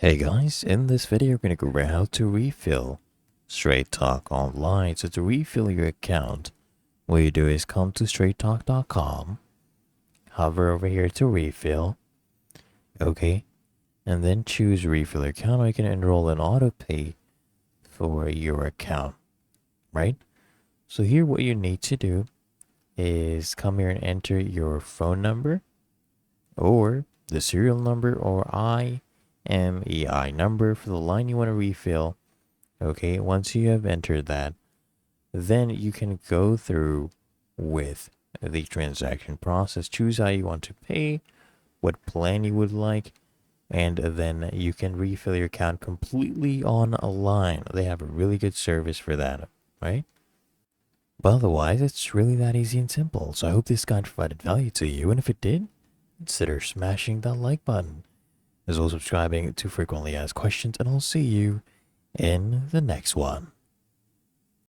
Hey guys, in this video we're going to go over how to refill Straight Talk Online. So to refill your account, what you do is come to straighttalk.com, hover over here to refill, okay, and then choose refill your account, or you can enroll in autopay for your account, right? So here what you need to do is come here and enter your phone number or the serial number or IMEI number for the line you want to refill. Okay, once you have entered that, then you can go through with the transaction process, choose how you want to pay, what plan you would like, and then you can refill your account completely online. They have a really good service for that, right? But otherwise, it's really that easy and simple. So I hope this guide provided value to you, and if it did, consider smashing that like button, as well as subscribing to frequently asked questions, and I'll see you in the next one.